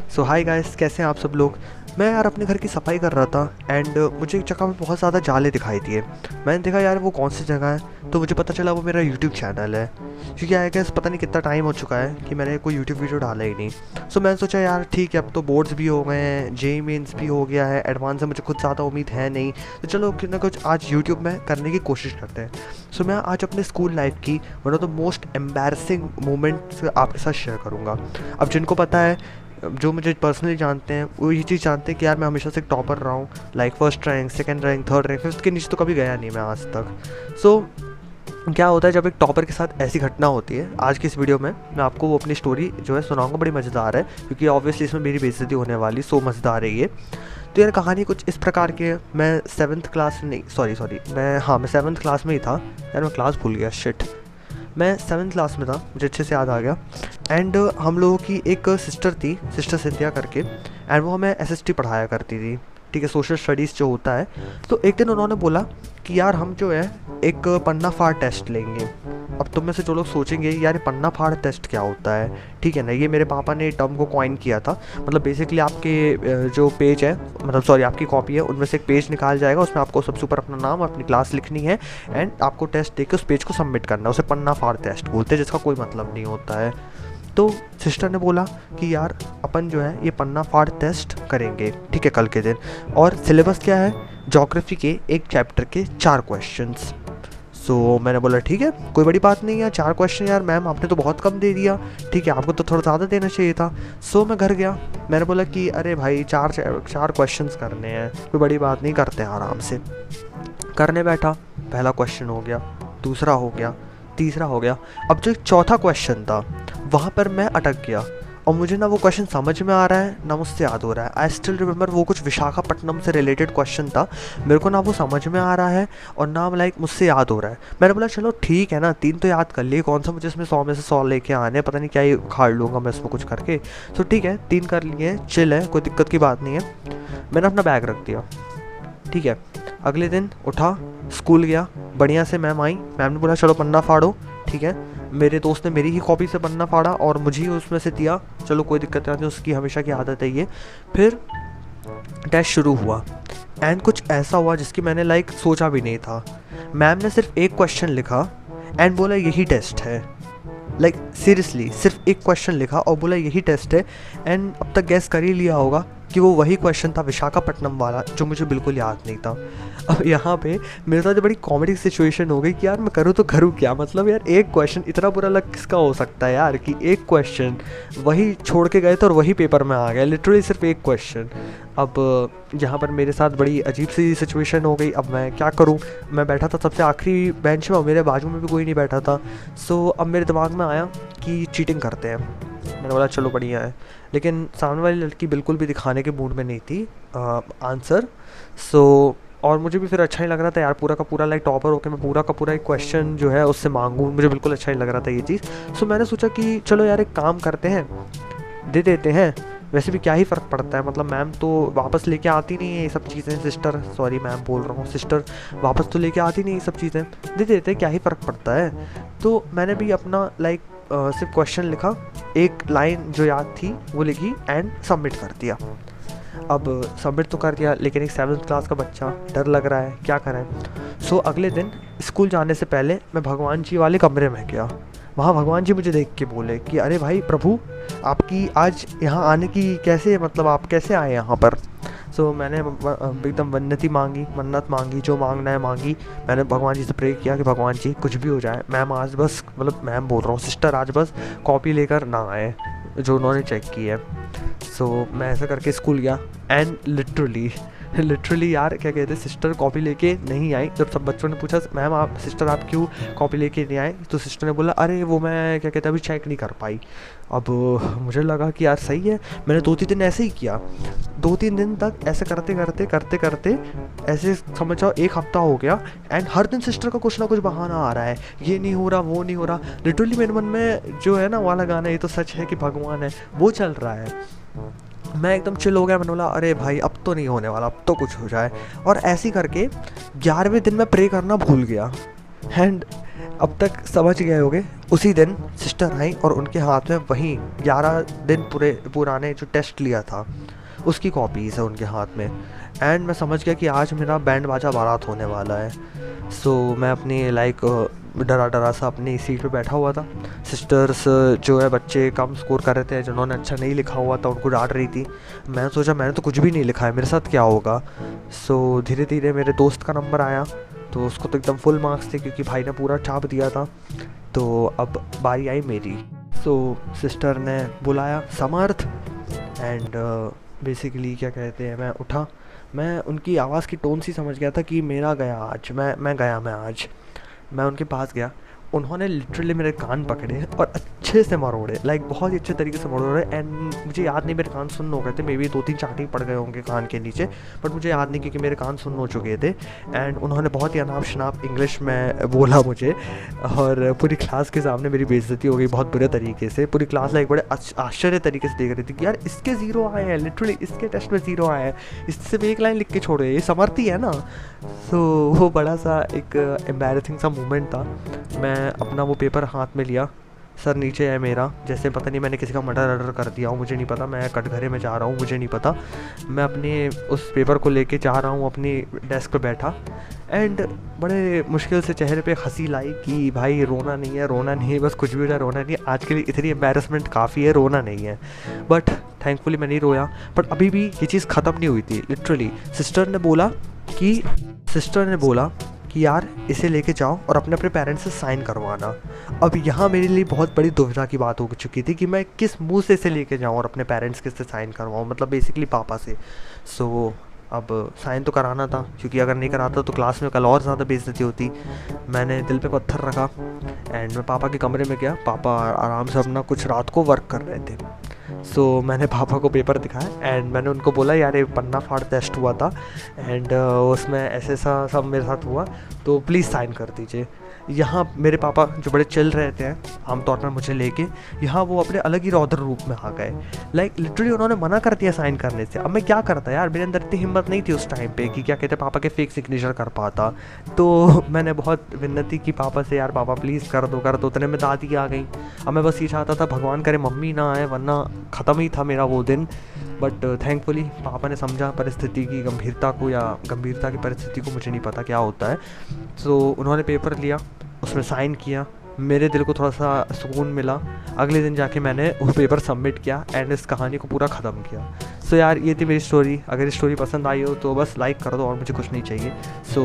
सो hi guys, कैसे हैं आप सब लोग। मैं यार अपने घर की सफाई कर रहा था एंड मुझे एक जगह पे बहुत ज़्यादा जाले दिखाई दिए। मैंने देखा यार वो कौन सी जगह है, तो मुझे पता चला वो मेरा यूट्यूब चैनल है। क्योंकि आई गेस पता नहीं कितना टाइम हो चुका है कि मैंने कोई यूट्यूब वीडियो डाला ही नहीं। सो मैंने सोचा यार ठीक है, अब तो बोर्ड्स भी हो गए हैं, जेई मेंस भी हो गया है, एडवांस से मुझे कुछ ज़्यादा उम्मीद है नहीं, तो चलो कुछ ना कुछ आज यूट्यूब में करने की कोशिश करते हैं। सो मैं आज अपने स्कूल लाइफ की one of the most embarrassing moments आपके साथ शेयर करूँगा। अब जिनको पता है, जो मुझे पर्सनली जानते हैं, वो ये चीज़ जानते हैं कि यार मैं हमेशा से टॉपर रहा हूँ। Like first rank, second rank, third rank, fifth के नीचे तो कभी गया नहीं मैं आज तक। सो क्या होता है जब एक टॉपर के साथ ऐसी घटना होती है। आज की इस वीडियो में मैं आपको वो अपनी स्टोरी जो है सुनाऊंगा। बड़ी मज़ेदार है क्योंकि ऑब्वियसली इसमें मेरी बेइज्जती होने वाली, सो मज़ेदार है ये। तो यार कहानी कुछ इस प्रकार की है। मैं सेवन्थ क्लास नहीं, सॉरी मैं सेवन्थ क्लास में ही था। यार मैं क्लास भूल गया, शिट। मैं सेवन्थ क्लास में था, मुझे अच्छे से याद आ गया। एंड हम लोगों की एक सिस्टर थी, सिस्टर सिंधिया करके, एंड वो हमें एसएसटी पढ़ाया करती थी, ठीक है, सोशल स्टडीज़ जो होता है। तो एक दिन उन्होंने बोला कि यार हम जो है एक पन्ना फाड़ टेस्ट लेंगे। अब तुम में से जो लोग सोचेंगे यार ये पन्ना फाड़ टेस्ट क्या होता है, ठीक है ना, ये मेरे पापा ने टर्म को कॉइन किया था। मतलब बेसिकली आपके जो पेज है, मतलब सॉरी आपकी कॉपी है, उनमें से एक पेज निकाल जाएगा, उसमें आपको सबसे ऊपर अपना नाम, अपनी क्लास लिखनी है एंड आपको टेस्ट देके उस पेज को सबमिट करना है। उसे पन्ना फाड़ टेस्ट बोलते हैं, जिसका कोई मतलब नहीं होता है। तो सिस्टर ने बोला कि यार अपन जो है ये पन्ना फाड़ टेस्ट करेंगे, ठीक है, कल के दिन। और सिलेबस क्या है, ज्योग्राफी के एक चैप्टर के 4 क्वेश्चंस। सो मैंने बोला ठीक है, कोई बड़ी बात नहीं है, 4 क्वेश्चन यार मैम आपने तो बहुत कम दे दिया, ठीक है, आपको तो थोड़ा ज़्यादा देना चाहिए था। सो मैं घर गया, मैंने बोला कि अरे भाई चार क्वेश्चंस करने हैं, कोई बड़ी बात नहीं, करते हैं आराम से। करने बैठा, पहला क्वेश्चन हो गया, दूसरा हो गया, तीसरा हो गया। अब जो एक चौथा क्वेश्चन था वहाँ पर मैं अटक गया और मुझे ना वो क्वेश्चन समझ में आ रहा है ना मुझसे याद हो रहा है। आई स्टिल रिमेंबर वो कुछ विशाखापट्टनम से रिलेटेड क्वेश्चन था, मेरे को ना वो समझ में आ रहा है और ना लाइक मुझसे याद हो रहा है। मैंने बोला चलो ठीक है ना, 3 तो याद कर लिए, कौन सा मुझे इसमें 100 में से 100 लेके आने, पता नहीं क्या ही उखाड़ लूँगा मैं इसमें कुछ करके। तो ठीक है, 3 कर लिए, चिल है, कोई दिक्कत की बात नहीं है। मैंने अपना बैग रख दिया, ठीक है। अगले दिन उठा, स्कूल गया, बढ़िया से मैम आई, मैम ने बोला चलो पन्ना फाड़ो, ठीक है। मेरे दोस्त ने मेरी ही कॉपी से पन्ना फाड़ा और मुझे ही उसमें से दिया, चलो कोई दिक्कत नहीं, उसकी हमेशा की आदत है ये। फिर टेस्ट शुरू हुआ एंड कुछ ऐसा हुआ जिसकी मैंने लाइक सोचा भी नहीं था। मैम ने सिर्फ एक क्वेश्चन लिखा एंड बोला यही टेस्ट है। लाइक सीरियसली सिर्फ एक क्वेश्चन लिखा और बोला यही टेस्ट है। एंड अब तक गैस कर ही लिया होगा कि वो वही क्वेश्चन था विशाखापट्टनम वाला, जो मुझे बिल्कुल याद नहीं था। अब यहाँ पे मेरे साथ बड़ी कॉमेडी सिचुएशन हो गई कि यार मैं करूँ तो करूँ क्या, मतलब यार एक क्वेश्चन, इतना बुरा लग किसका हो सकता है यार कि एक क्वेश्चन वही छोड़ के गए थे और वही पेपर में आ गया, लिटरली सिर्फ एक क्वेश्चन। अब यहाँ पर मेरे साथ बड़ी अजीब सी सिचुएशन हो गई। अब मैं क्या करूँ, मैं बैठा था सबसे आखिरी बेंच में और मेरे बाजू में भी कोई नहीं बैठा था। सो अब मेरे दिमाग में आया कि चीटिंग करते हैं। मैंने बोला चलो बढ़िया है, लेकिन सामने वाली लड़की बिल्कुल भी दिखाने के मूड में नहीं थी आंसर। सो और मुझे भी फिर अच्छा नहीं लग रहा था यार, पूरा का पूरा लाइक टॉपर होकर मैं पूरा का पूरा एक क्वेश्चन जो है उससे मांगूँ, मुझे बिल्कुल अच्छा नहीं लग रहा था ये चीज़। सो मैंने सोचा कि चलो यार एक काम करते हैं, दे देते हैं, वैसे भी क्या ही फ़र्क पड़ता है, मतलब मैम तो वापस लेके आती नहीं है ये सब चीज़ें, सिस्टर सॉरी मैम बोल रहा हूँ, सिस्टर वापस तो लेके आती नहीं ये सब चीज़ें, दे देते हैं, क्या ही फ़र्क पड़ता है। तो मैंने भी अपना लाइक सिर्फ क्वेश्चन लिखा, एक लाइन जो याद थी वो लिखी एंड सबमिट कर दिया। अब सबमिट तो कर दिया, लेकिन एक 7th क्लास का बच्चा, डर लग रहा है, क्या करें। सो अगले दिन स्कूल जाने से पहले मैं भगवान जी वाले कमरे में गया। वहाँ भगवान जी मुझे देख के बोले कि अरे भाई प्रभु, आपकी आज यहाँ आने की कैसे, मतलब आप कैसे आए यहाँ पर। सो मैंने एकदम मन्नत मांगी, जो मांगना है मांगी। मैंने भगवान जी से प्रे किया कि भगवान जी कुछ भी हो जाए, मैम आज बस, मतलब मैम बोल रहा हूँ, सिस्टर आज बस कॉपी लेकर ना आए जो उन्होंने चेक की है। सो मैं ऐसा करके स्कूल गया एंड लिटरली यार क्या कहते हैं, सिस्टर कॉपी लेके नहीं आई। जब सब बच्चों ने पूछा मैम आप सिस्टर आप क्यों कॉपी लेके नहीं आए, तो सिस्टर ने बोला अरे वो मैं क्या कहते हैं अभी चेक नहीं कर पाई। अब मुझे लगा कि यार सही है, मैंने 2-3 दिन ऐसे ही किया, 2-3 दिन तक ऐसे करते ऐसे समझ जाओ 1 हफ्ता हो गया एंड हर दिन सिस्टर का कुछ ना कुछ बहाना आ रहा है, ये नहीं हो रहा वो नहीं हो रहा। लिटरली मेरे मन में जो है ना वाला गाना, ये तो सच है कि भगवान है, वो चल रहा है। मैं एकदम चिल हो गया, मैंने बोला अरे भाई अब तो नहीं होने वाला, अब तो कुछ हो जाए। और ऐसे ही करके 11वें दिन मैं प्रे करना भूल गया एंड अब तक समझ गए होगे। उसी दिन सिस्टर आई और उनके हाथ में वही 11 दिन पूरे पुराने जो टेस्ट लिया था उसकी कॉपीज़ है उनके हाथ में। एंड मैं समझ गया कि आज मेरा बैंड बाजा बारात होने वाला है। सो मैं अपनी डरा डरा सा अपनी सीट पे बैठा हुआ था। सिस्टर्स जो है बच्चे कम स्कोर कर रहे थे, जिन्होंने अच्छा नहीं लिखा हुआ था उनको डांट रही थी। मैं सोचा मैंने तो कुछ भी नहीं लिखा है, मेरे साथ क्या होगा। सो धीरे धीरे मेरे दोस्त का नंबर आया तो उसको तो एकदम फुल मार्क्स थे क्योंकि भाई ने पूरा छाप दिया था। तो अब बारी आई मेरी। सो सिस्टर ने बुलाया समर्थ एंड बेसिकली क्या कहते हैं, मैं उठा। मैं उनकी आवाज़ की टोन से समझ गया था कि मेरा गया आज, मैं आज। मैं उनके पास गया, उन्होंने लिटरली मेरे कान पकड़े और अच्छे से मरोड़े, लाइक बहुत ही अच्छे तरीके से मरोड़े। एंड मुझे याद नहीं मेरे कान सुन्न हो गए थे, मे बी 2-3 चाटे पड़ गए होंगे कान के नीचे, बट मुझे याद नहीं क्योंकि मेरे कान सुन्न हो चुके थे। एंड उन्होंने बहुत ही अनाप शनाप इंग्लिश में बोला मुझे, और पूरी क्लास के सामने मेरी बेइज्जती हो गई बहुत बुरे तरीके से। पूरी क्लास लाइक बड़े आश्चर्य तरीके से देख रही थी कि यार इसके 0 आए हैं, लिटरली इसके टेस्ट में 0 आए हैं, इससे भी एक लाइन लिख के छोड़े, ये समर्थी है ना। तो वो बड़ा सा एक एम्बैरेसिंग सा मोमेंट था। मैं अपना वो पेपर हाथ में लिया, सर नीचे है मेरा, जैसे पता नहीं मैंने किसी का मर्डर अर्डर कर दिया हूँ, मुझे नहीं पता, मैं कटघरे में जा रहा हूँ, मुझे नहीं पता। मैं अपने उस पेपर को लेके जा रहा हूँ अपनी डेस्क पे बैठा। एंड बड़े मुश्किल से चेहरे पे हंसी लाई कि भाई रोना नहीं है, रोना नहीं है, बस कुछ भी हो जाए रोना नहीं है, आज के लिए इतनी एम्बैरेसमेंट काफ़ी है, रोना नहीं है। बट थैंकफुली मैं नहीं रोया। बट अभी भी ये चीज़ ख़त्म नहीं हुई थी। लिटरली सिस्टर ने बोला कि यार इसे लेके जाओ और अपने अपने पेरेंट्स से साइन करवाना। अब यहाँ मेरे लिए बहुत बड़ी दुविधा की बात हो चुकी थी कि मैं किस मुंह से इसे लेके जाऊँ और अपने पेरेंट्स के से साइन करवाऊँ, मतलब बेसिकली पापा से। सो अब साइन तो कराना था क्योंकि अगर नहीं कराता तो क्लास में कल और ज़्यादा बेइज्जती होती। मैंने दिल पे पत्थर रखा एंड मैं पापा के कमरे में गया। पापा आराम से अपना कुछ रात को वर्क कर रहे थे। सो मैंने पापा को पेपर दिखाया एंड मैंने उनको बोला यार ये पन्ना फाड़ टेस्ट हुआ था एंड उसमें ऐसे सा सब मेरे साथ हुआ, तो प्लीज़ साइन कर दीजिए। यहाँ मेरे पापा जो बड़े चिल रहते हैं आमतौर पर मुझे लेके, यहाँ वो अपने अलग ही रौद्र रूप में आ गए। लाइक लिटरली उन्होंने मना कर दिया साइन करने से। अब मैं क्या करता यार, मेरे अंदर इतनी हिम्मत नहीं थी उस टाइम पे कि क्या कहते हैं पापा के फेक सिग्नेचर कर पाता। तो मैंने बहुत विनती की पापा से, यार पापा प्लीज़ कर दो। उतने में दादी आ गई। अब मैं बस ये चाहता था भगवान करे मम्मी ना आए, वरना ख़त्म ही था मेरा वो दिन। बट थैंकफुली पापा ने समझा परिस्थिति की गंभीरता को, या गंभीरता की परिस्थिति को, मुझे नहीं पता क्या होता है। तो उन्होंने पेपर लिया, उसमें साइन किया, मेरे दिल को थोड़ा सा सुकून मिला। अगले दिन जाके मैंने वो पेपर सबमिट किया एंड इस कहानी को पूरा ख़त्म किया। सो यार ये थी मेरी स्टोरी। अगर स्टोरी पसंद आई हो तो बस लाइक कर दो और मुझे कुछ नहीं चाहिए। सो